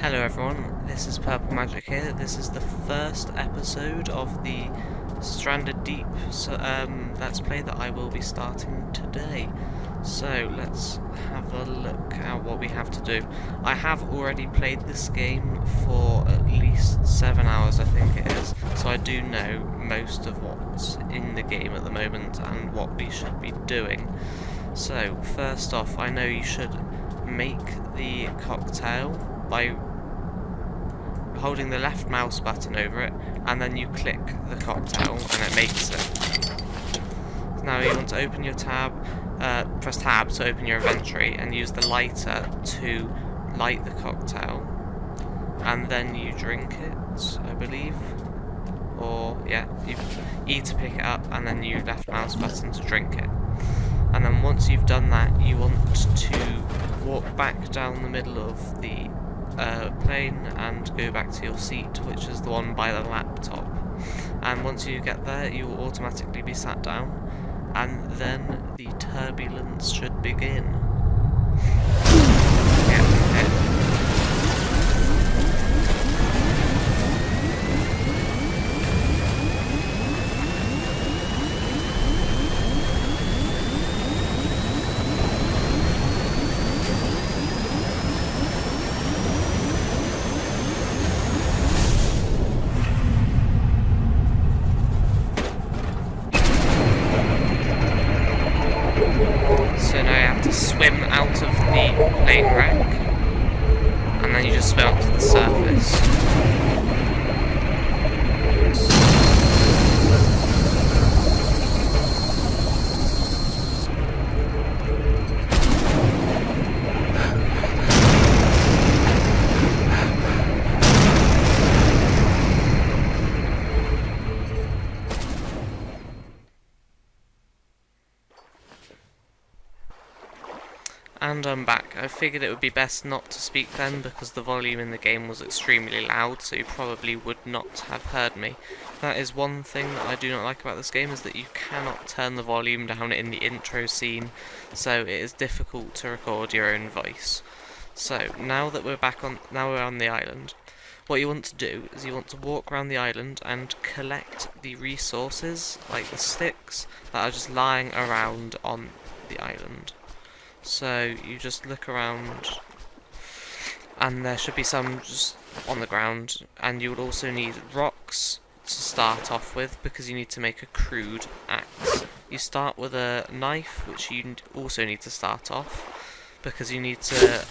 Hello everyone, this is Purple Magic here. This is the first episode of the Stranded Deep Let's Play that I will be starting today. So let's have a look at what we have to do. I have already played this game for at least 7 hours, I think it is, so I do know most of what's in the game at the moment and what we should be doing. So first off, I know you should make the cocktail by holding the left mouse button over it, and then you click the cocktail and it makes it. Now you want to open your tab, press tab to open your inventory and use the lighter to light the cocktail, and then you drink it, I believe. Or yeah, you E to pick it up and then you left mouse button to drink it. And then once you've done that, you want to walk back down the middle of the plane and go back to your seat, which is the one by the laptop. And once you get there, you will automatically be sat down, and then the turbulence should begin. So now you have to swim out of the plane wreck, and then you just swim up to the surface. And I'm back. I figured it would be best not to speak then because the volume in the game was extremely loud, so you probably would not have heard me. That is one thing that I do not like about this game, is that you cannot turn the volume down in the intro scene, so it is difficult to record your own voice. So now that we're on the island, what you want to do is you want to walk around the island and collect the resources, like the sticks, that are just lying around on the island. So you just look around, and there should be some just on the ground, and you would also need rocks to start off with because you need to make a crude axe. You start with a knife, which you also need to start off because you need to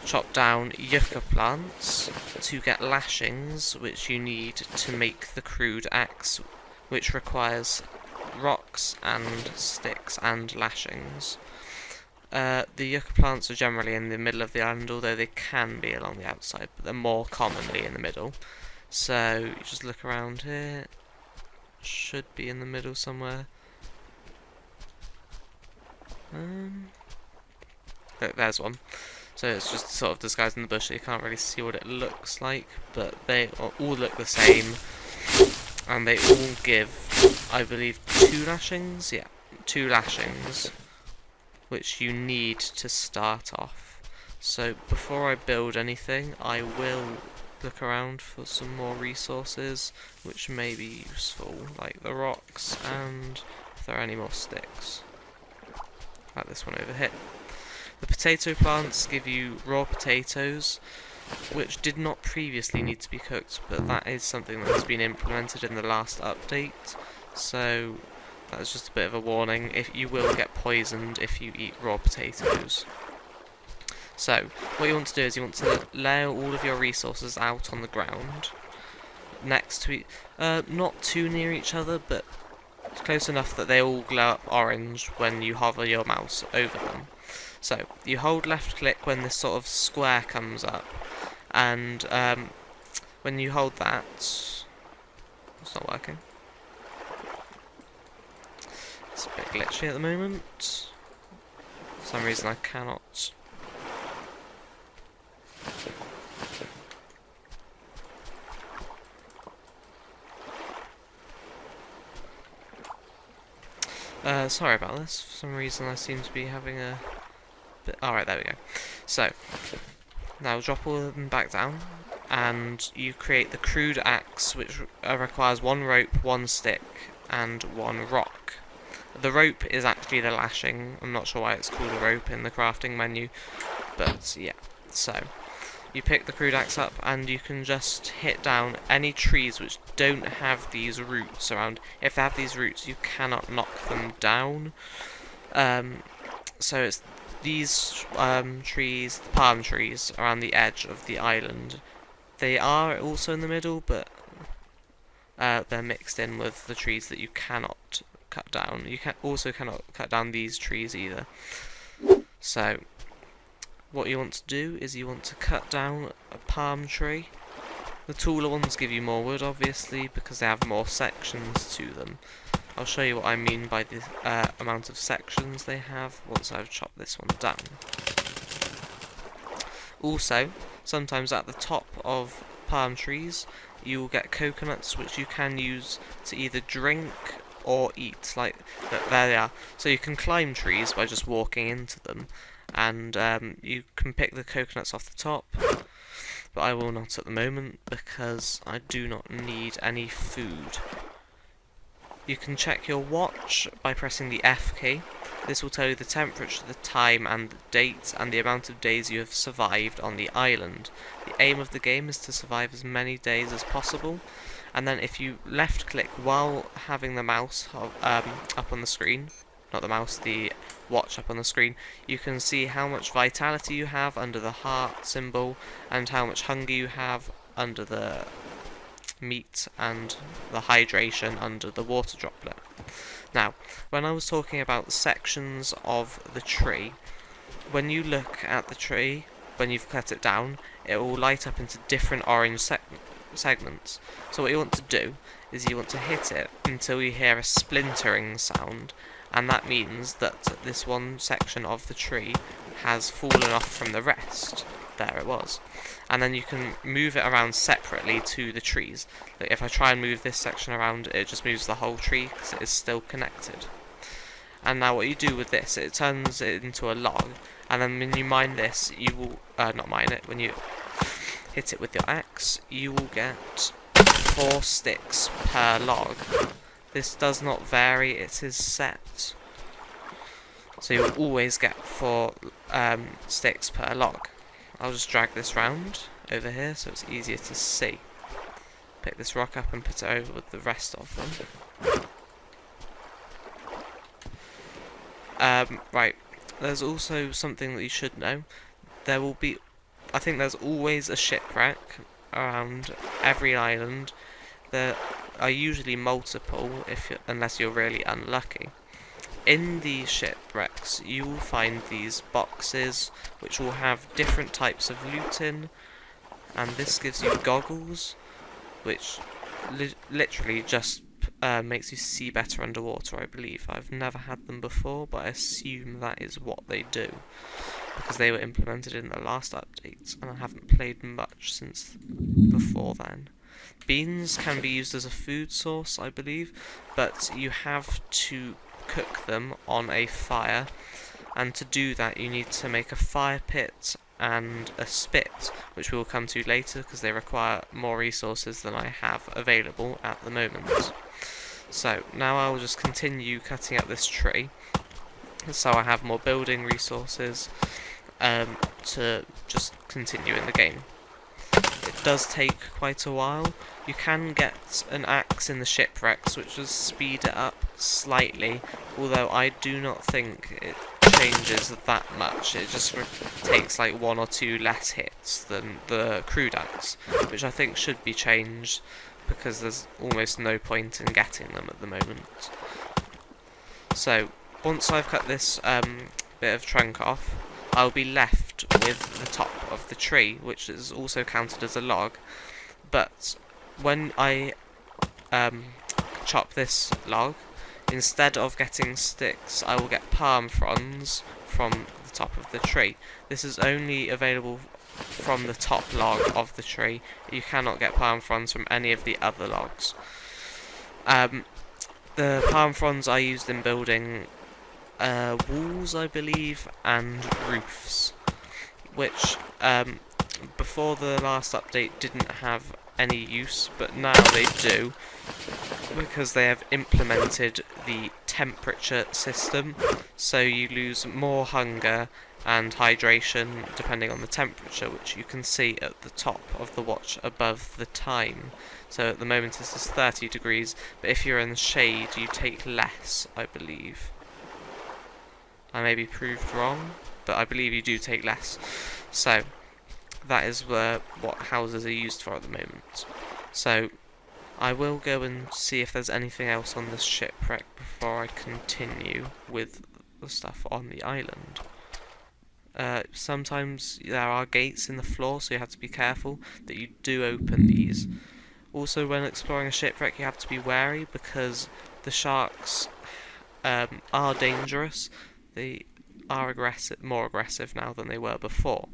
chop down yucca plants to get lashings, which you need to make the crude axe, which requires rocks and sticks and lashings. The yucca plants are generally in the middle of the island, although they can be along the outside, but they're more commonly in the middle. So you just look around here. Should be in the middle somewhere. Look, there's one. So it's just sort of disguised in the bush, so you can't really see what it looks like, but they all look the same. And they all give, I believe, 2 lashings? Yeah, 2 lashings, which you need to start off. So before I build anything, I will look around for some more resources which may be useful, like the rocks and if there are any more sticks. Like this one over here. The potato plants give you raw potatoes, which did not previously need to be cooked, but that is something that has been implemented in the last update, so that's just a bit of a warning. If you will get poisoned if you eat raw potatoes. So what you want to do is you want to lay all of your resources out on the ground next to not too near each other, but close enough that they all glow up orange when you hover your mouse over them. So you hold left click when this sort of square comes up, and when you hold that, it's not working. It's a bit glitchy at the moment. For some reason I cannot. Sorry about this. For some reason I seem to be having a bit... Alright, there we go. So, Now drop all of them back down, and you create the crude axe, which requires 1 rope, 1 stick, and 1 rock. The rope is actually the lashing. I'm not sure why it's called a rope in the crafting menu, but yeah. So you pick the crude axe up, and you can just hit down any trees which don't have these roots around. If they have these roots, you cannot knock them down. So it's these trees, the palm trees, around the edge of the island. They are also in the middle, but they're mixed in with the trees that you cannot cut down. You also cannot cut down these trees either. So what you want to do is you want to cut down a palm tree. The taller ones give you more wood, obviously, because they have more sections to them. I'll show you what I mean by the amount of sections they have once I've chopped this one down. Also, sometimes at the top of palm trees, you will get coconuts which you can use to either drink or eat. Like, there they are. So you can climb trees by just walking into them, and you can pick the coconuts off the top, but I will not at the moment because I do not need any food. You can check your watch by pressing the F key. This will tell you the temperature, the time and the date, and the amount of days you have survived on the island. The aim of the game is to survive as many days as possible, and then if you left click while having the mouse up on the screen, not the mouse, the watch up on the screen, you can see how much vitality you have under the heart symbol, and how much hunger you have under the meat, and the hydration under the water droplet. Now, when I was talking about sections of the tree, when you look at the tree, when you've cut it down, it will light up into different orange segments. So what you want to do is you want to hit it until you hear a splintering sound, and that means that this one section of the tree has fallen off from the rest. There it was. And then you can move it around separately to the trees. Like if I try and move this section around, it just moves the whole tree because it is still connected. And now what you do with this, it turns it into a log, and then when you mine this, you will, not mine it, when you hit it with your axe, you will get 4 sticks per log. This does not vary, it is set. So you'll always get 4 sticks per log. I'll just drag this round over here so it's easier to see. Pick this rock up and put it over with the rest of them. Right, there's also something that you should know. There will be, I think there's always a shipwreck around every island. There are usually multiple, unless you're really unlucky. In these shipwrecks, you will find these boxes which will have different types of loot in, and this gives you goggles, which literally just makes you see better underwater, I believe. I've never had them before, but I assume that is what they do, because they were implemented in the last update, and I haven't played much since before then. Beans can be used as a food source, I believe, but you have to cook them on a fire, and to do that you need to make a fire pit and a spit, which we will come to later because they require more resources than I have available at the moment. So now I will just continue cutting up this tree so I have more building resources to just continue in the game. It does take quite a while. You can get an axe in the shipwrecks which does speed it up slightly, although I do not think it changes that much. It just takes like 1 or 2 less hits than the crude axe, which I think should be changed because there's almost no point in getting them at the moment. So once I've cut this bit of trunk off, I'll be left with the top of the tree, which is also counted as a log. But when I chop this log, instead of getting sticks, I will get palm fronds from the top of the tree. This is only available from the top log of the tree. You cannot get palm fronds from any of the other logs. The palm fronds are used in building walls, I believe, and roofs, which before the last update didn't have any use, but now they do, because they have implemented the temperature system, so you lose more hunger and hydration depending on the temperature, which you can see at the top of the watch above the time. So at the moment this is 30 degrees, but if you're in the shade you take less, I believe. I may be proved wrong, but I believe you do take less. So that is what houses are used for at the moment. So I will go and see if there's anything else on this shipwreck before I continue with the stuff on the island. Sometimes there are gates in the floor, so you have to be careful that you do open these. Also, when exploring a shipwreck you have to be wary because the sharks are dangerous. They are more aggressive now than they were before.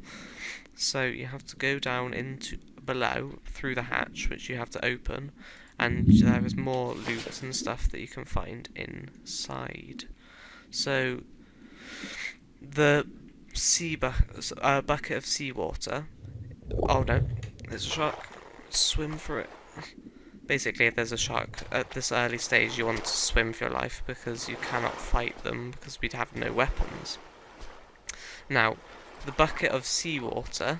So you have to go down into below through the hatch, which you have to open, and there is more loot and stuff that you can find inside. So the bucket of seawater. Oh no, there's a shark. Swim for it. Basically, if there's a shark at this early stage, you want to swim for your life because you cannot fight them because we'd have no weapons. Now, the bucket of seawater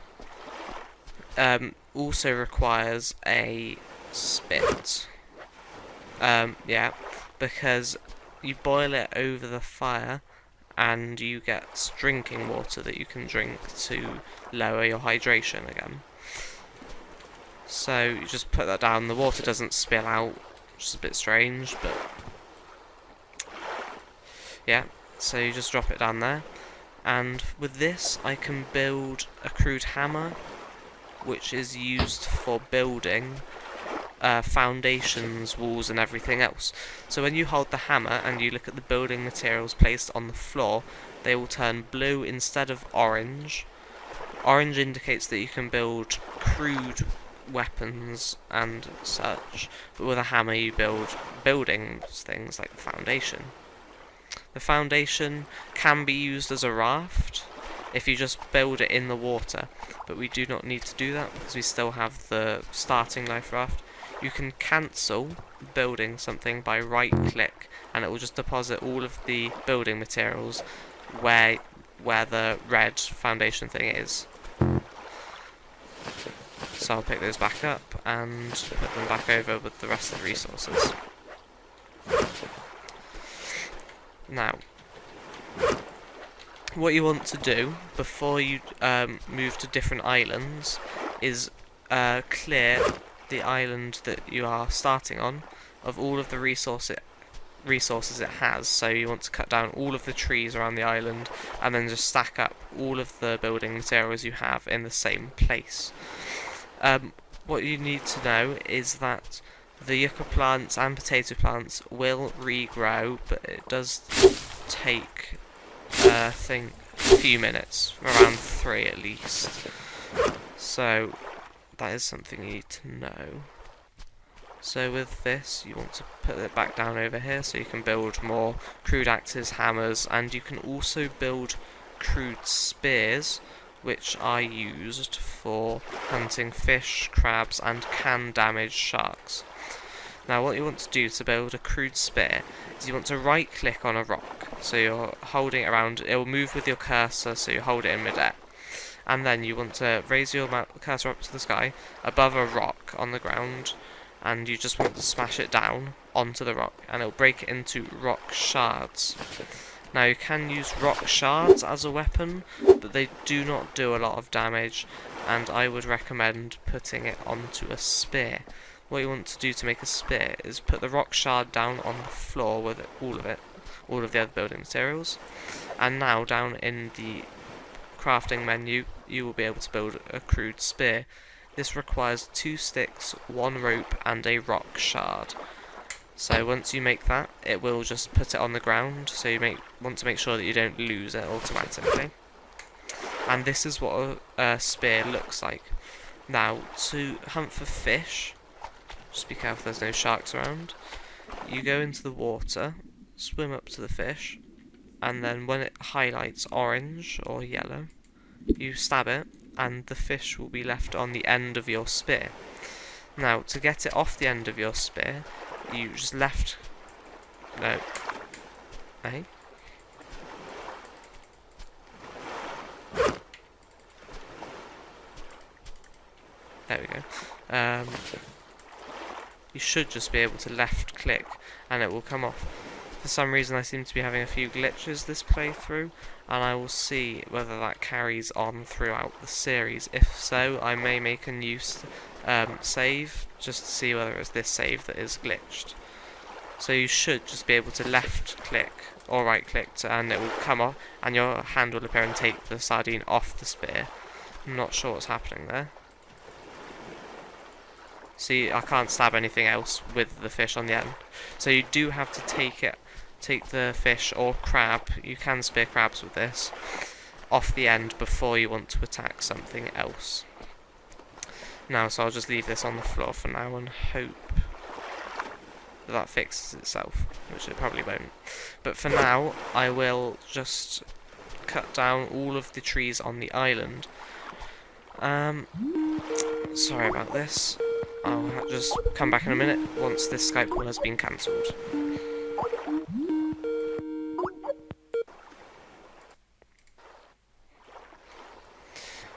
also requires a spit. Yeah, because you boil it over the fire and you get drinking water that you can drink to lower your hydration again. So you just put that down, the water doesn't spill out, which is a bit strange, but yeah, so you just drop it down there. And with this I can build a crude hammer, which is used for building foundations, walls and everything else. So when you hold the hammer and you look at the building materials placed on the floor, they will turn blue instead of orange. Orange indicates that you can build crude weapons and such, but with a hammer you build buildings, things like the foundation. The foundation can be used as a raft if you just build it in the water, but we do not need to do that because we still have the starting life raft. You can cancel building something by right click and it will just deposit all of the building materials where the red foundation thing is. So I'll pick those back up and put them back over with the rest of the resources. Now, what you want to do before you move to different islands is clear the island that you are starting on of all of the resources it has. So you want to cut down all of the trees around the island and then just stack up all of the building materials you have in the same place. What you need to know is that the yucca plants and potato plants will regrow, but it does take, I think, a few minutes, around 3 at least. So that is something you need to know. So with this, you want to put it back down over here so you can build more crude axes, hammers, and you can also build crude spears, which I used for hunting fish, crabs, and can damage sharks. Now what you want to do to build a crude spear is you want to right click on a rock, so you're holding it around, it will move with your cursor, so you hold it in midair. And then you want to raise your cursor up to the sky, above a rock on the ground, and you just want to smash it down onto the rock, and it'll break it into rock shards. Now you can use rock shards as a weapon, but they do not do a lot of damage, and I would recommend putting it onto a spear. What you want to do to make a spear is put the rock shard down on the floor with all of the other building materials, and now down in the crafting menu you will be able to build a crude spear. This requires 2 sticks, 1 rope and a rock shard. So once you make that, it will just put it on the ground, so you want to make sure that you don't lose it automatically. And this is what a spear looks like. Now, to hunt for fish, just be careful there's no sharks around, you go into the water, swim up to the fish, and then when it highlights orange or yellow, you stab it, and the fish will be left on the end of your spear. Now, to get it off the end of your spear, you just no. Hey? There we go. You should just be able to left click and it will come off. For some reason I seem to be having a few glitches this playthrough, and I will see whether that carries on throughout the series. If so, I may make a new save just to see whether it's this save that is glitched. So you should just be able to left click or right click and it will come off and your hand will appear and take the sardine off the spear. I'm not sure what's happening there. See, I can't stab anything else with the fish on the end. So you do have to take the fish or crab, you can spear crabs with this, off the end before you want to attack something else. Now, so I'll just leave this on the floor for now and hope that fixes itself, which it probably won't. But for now, I will just cut down all of the trees on the island. Sorry about this. I'll just come back in a minute once this Skype call has been cancelled.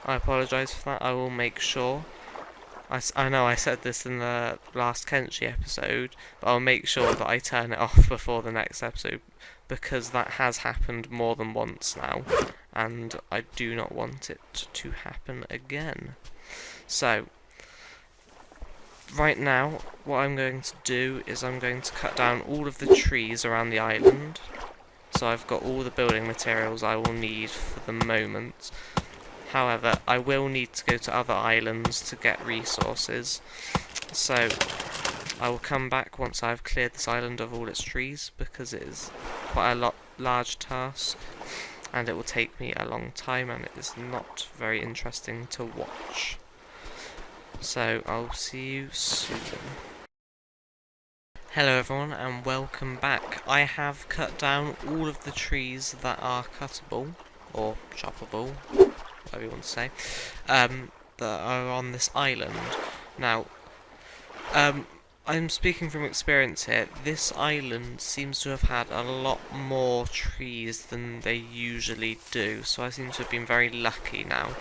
I apologise for that. I will make sure. I know I said this in the last Kenshi episode, but I'll make sure that I turn it off before the next episode, because that has happened more than once now, and I do not want it to happen again. So, right now, what I'm going to do is I'm going to cut down all of the trees around the island, so I've got all the building materials I will need for the moment. However, I will need to go to other islands to get resources, so I will come back once I've cleared this island of all its trees, because it is quite a large task, and it will take me a long time, and it is not very interesting to watch. So, I'll see you soon. Hello everyone, and welcome back. I have cut down all of the trees that are cuttable, or choppable, whatever you want to say, that are on this island. Now, I'm speaking from experience here. This island seems to have had a lot more trees than they usually do, so I seem to have been very lucky now.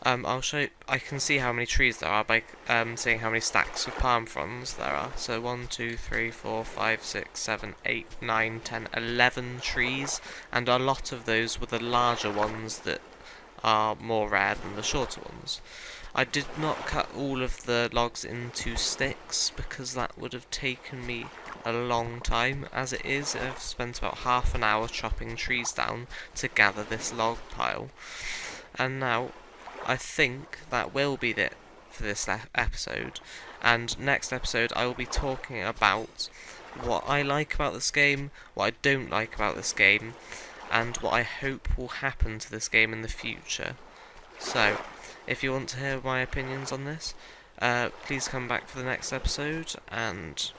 I'll show you, I can see how many trees there are by seeing how many stacks of palm fronds there are. So 1, 2, 3, 4, 5, 6, 7, 8, 9, 10, 11 trees, and a lot of those were the larger ones that are more rare than the shorter ones. I did not cut all of the logs into sticks because that would have taken me a long time. As it is, I've spent about half an hour chopping trees down to gather this log pile. And now, I think that will be it for this episode. And next episode I will be talking about what I like about this game, what I don't like about this game, and what I hope will happen to this game in the future. So, if you want to hear my opinions on this, please come back for the next episode, and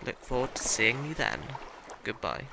look forward to seeing you then. Goodbye.